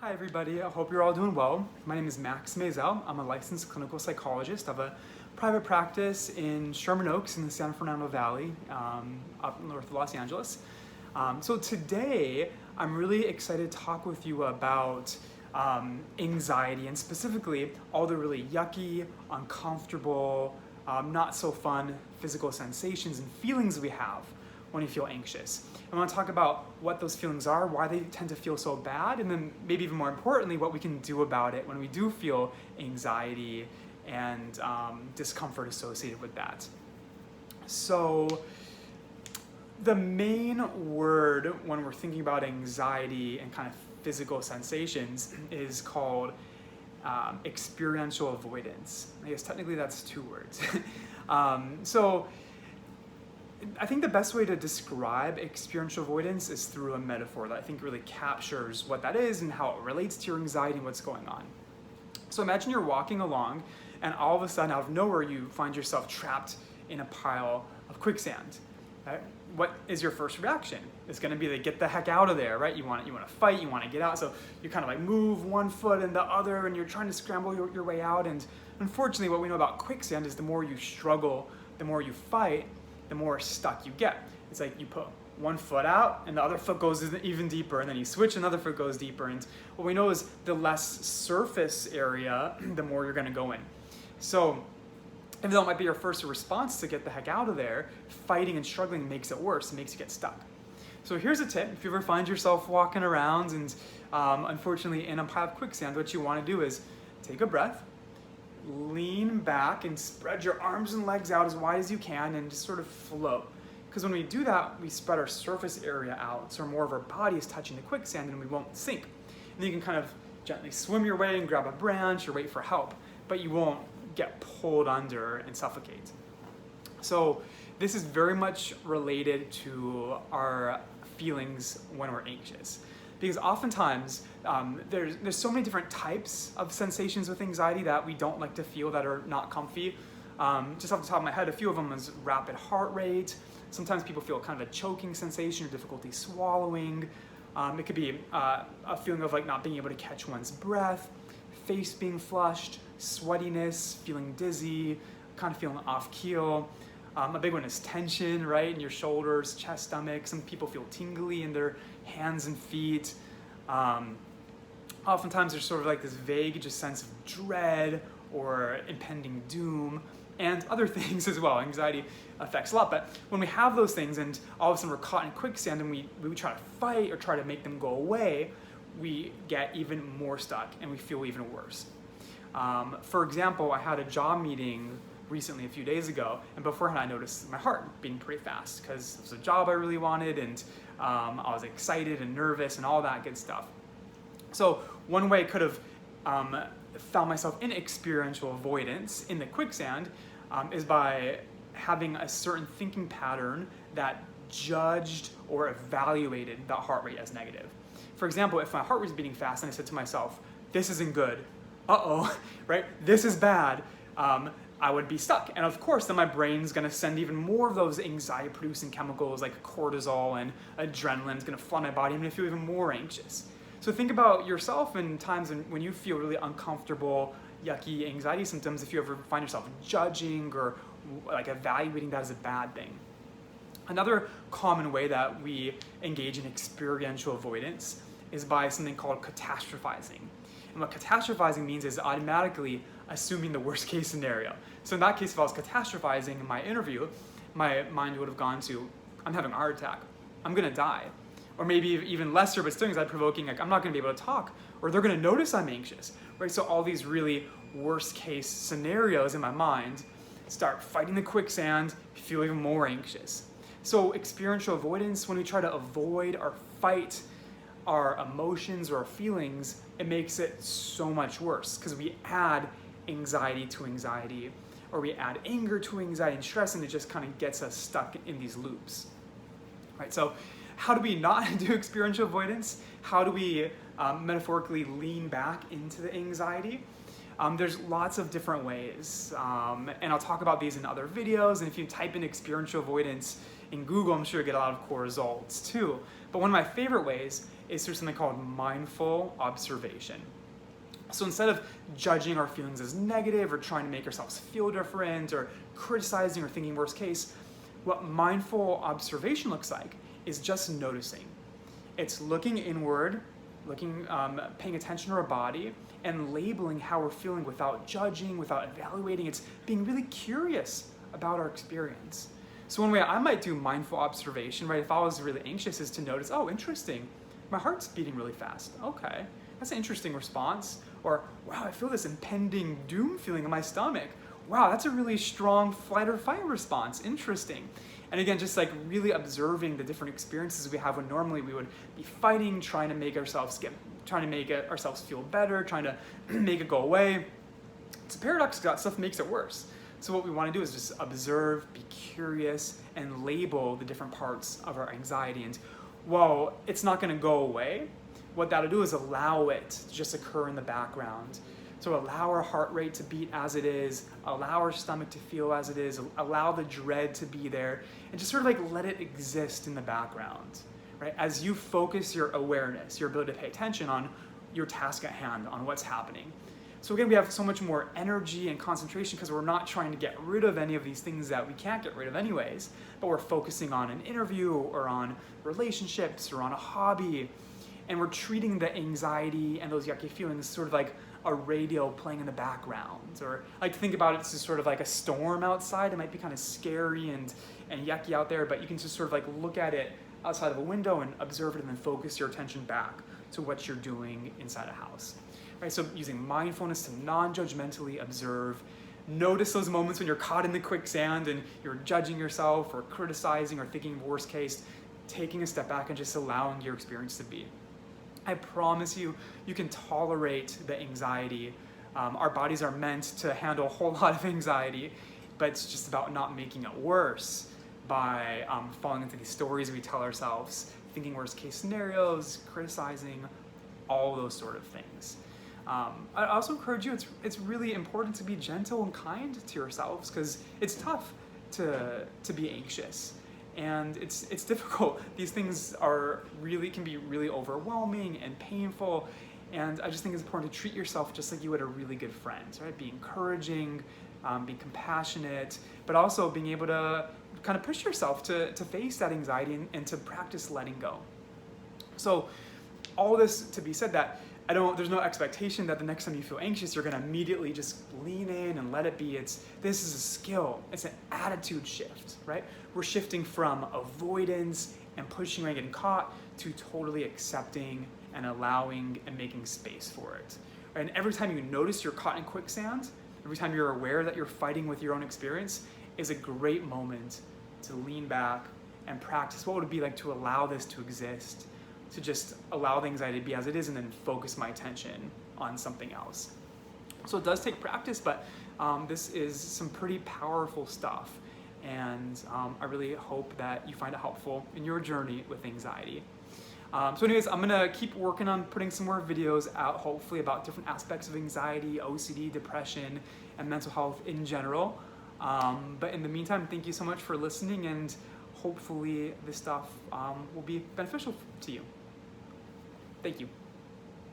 Hi everybody, I hope you're all doing well. My name is Max Mazel. I'm a licensed clinical psychologist of a private practice in Sherman Oaks in the San Fernando Valley, up north of Los Angeles. So today, I'm really excited to talk with you about anxiety and specifically all the really yucky, uncomfortable, not so fun physical sensations and feelings we have when you feel anxious. I want to talk about what those feelings are, why they tend to feel so bad, and then maybe even more importantly, what we can do about it when we do feel anxiety and discomfort associated with that. So the main word when we're thinking about anxiety and kind of physical sensations is called experiential avoidance. I guess technically that's two words. So I think the best way to describe experiential avoidance is through a metaphor that I think really captures what that is and how it relates to your anxiety and what's going on. So imagine you're walking along and all of a sudden out of nowhere you find yourself trapped in a pile of quicksand. Right? What is your first reaction? It's going to be to get the heck out of there, right? You want to fight, you want to get out. So you kind of like move one foot and the other and you're trying to scramble your way out. And unfortunately what we know about quicksand is the more you struggle, the more you fight, the more stuck you get. It's like you put one foot out and the other foot goes even deeper, and then you switch, another foot goes deeper. And what we know is the less surface area, the more you're gonna go in. So even though it might be your first response to get the heck out of there, fighting and struggling makes it worse, it makes you get stuck. So here's a tip: if you ever find yourself walking around and unfortunately in a pile of quicksand, what you wanna do is take a breath, lean back and spread your arms and legs out as wide as you can and just sort of float. Because when we do that, we spread our surface area out, so more of our body is touching the quicksand and we won't sink. And then you can kind of gently swim your way and grab a branch or wait for help, but you won't get pulled under and suffocate. So this is very much related to our feelings when we're anxious. Because oftentimes there's so many different types of sensations with anxiety that we don't like to feel that are not comfy. Just off the top of my head, a few of them is rapid heart rate. Sometimes people feel kind of a choking sensation or difficulty swallowing. It could be a feeling of like not being able to catch one's breath, face being flushed, sweatiness, feeling dizzy, kind of feeling off keel. A big one is tension, right, in your shoulders, chest, stomach. Some people feel tingly in their hands and feet. Oftentimes there's sort of like this vague just sense of dread or impending doom and other things as well. Anxiety affects a lot, but when we have those things and all of a sudden we're caught in quicksand and we try to fight or try to make them go away, we get even more stuck and we feel even worse. For example, I had a job meeting recently a few days ago, and beforehand I noticed my heart beating pretty fast because it was a job I really wanted, and I was excited and nervous and all that good stuff. So one way I could have found myself in experiential avoidance in the quicksand is by having a certain thinking pattern that judged or evaluated that heart rate as negative. For example, if my heart was beating fast and I said to myself, this isn't good, uh-oh, right, this is bad, I would be stuck. And of course, then my brain's gonna send even more of those anxiety-producing chemicals like cortisol and adrenaline. It's gonna flood my body. I'm gonna feel even more anxious. So think about yourself in times when you feel really uncomfortable, yucky anxiety symptoms, if you ever find yourself judging or like evaluating that as a bad thing. Another common way that we engage in experiential avoidance is by something called catastrophizing. And what catastrophizing means is automatically assuming the worst case scenario. So in that case, if I was catastrophizing in my interview, my mind would have gone to, I'm having a heart attack, I'm gonna die. Or maybe even lesser, but still anxiety provoking, like I'm not gonna be able to talk, or they're gonna notice I'm anxious, right? So all these really worst case scenarios in my mind start fighting the quicksand, feel even more anxious. So experiential avoidance, when we try to avoid or fight our emotions or our feelings, it makes it so much worse because we add anxiety to anxiety, or we add anger to anxiety and stress, and it just kind of gets us stuck in these loops. Right? So how do we not do experiential avoidance? How do we metaphorically lean back into the anxiety? There's lots of different ways, and I'll talk about these in other videos, and if you type in experiential avoidance in Google, I'm sure you'll get a lot of cool results too. But one of my favorite ways is through something called mindful observation. So instead of judging our feelings as negative or trying to make ourselves feel different or criticizing or thinking worst case, what mindful observation looks like is just noticing. It's looking inward, paying attention to our body, and labeling how we're feeling without judging, without evaluating. It's being really curious about our experience. So one way I might do mindful observation, right, if I was really anxious, is to notice, oh, interesting, my heart's beating really fast. Okay, that's an interesting response. Or, wow, I feel this impending doom feeling in my stomach. Wow, that's a really strong flight or fight response. Interesting. And again, just like really observing the different experiences we have when normally we would be fighting, trying to make ourselves feel better, trying to make it go away. It's a paradox, that stuff makes it worse. So what we want to do is just observe, be curious, and label the different parts of our anxiety. And while it's not going to go away, what that'll do is allow it to just occur in the background. So allow our heart rate to beat as it is, allow our stomach to feel as it is, allow the dread to be there, and just sort of like let it exist in the background, right? As you focus your awareness, your ability to pay attention on your task at hand, on what's happening. So again, we have so much more energy and concentration because we're not trying to get rid of any of these things that we can't get rid of anyways, but we're focusing on an interview or on relationships or on a hobby. And we're treating the anxiety and those yucky feelings sort of like a radio playing in the background. Or I like to think about it as sort of like a storm outside. It might be kind of scary and yucky out there, but you can just sort of like look at it outside of a window and observe it and then focus your attention back to what you're doing inside a house. Right, so using mindfulness to non-judgmentally observe, notice those moments when you're caught in the quicksand and you're judging yourself or criticizing or thinking worst case, taking a step back and just allowing your experience to be. I promise you, you can tolerate the anxiety. Our bodies are meant to handle a whole lot of anxiety, but it's just about not making it worse by falling into these stories we tell ourselves, thinking worst case scenarios, criticizing, all those sort of things. I also encourage you, it's really important to be gentle and kind to yourselves because it's tough to be anxious. And it's difficult. These things can be really overwhelming and painful. And I just think it's important to treat yourself just like you would a really good friend, right? Be encouraging, be compassionate, but also being able to kind of push yourself to face that anxiety and to practice letting go. So all this to be said that there's no expectation that the next time you feel anxious, you're gonna immediately just lean in and let it be. This is a skill. It's an attitude shift, right? We're shifting from avoidance and pushing and getting caught to totally accepting and allowing and making space for it. Right? And every time you notice you're caught in quicksand, every time you're aware that you're fighting with your own experience, is a great moment to lean back and practice what would it be like to allow this to exist, to just allow the anxiety to be as it is and then focus my attention on something else. So it does take practice, but this is some pretty powerful stuff. And I really hope that you find it helpful in your journey with anxiety. So anyways, I'm gonna keep working on putting some more videos out, hopefully about different aspects of anxiety, OCD, depression, and mental health in general. But in the meantime, thank you so much for listening, and hopefully this stuff will be beneficial to you. Thank you.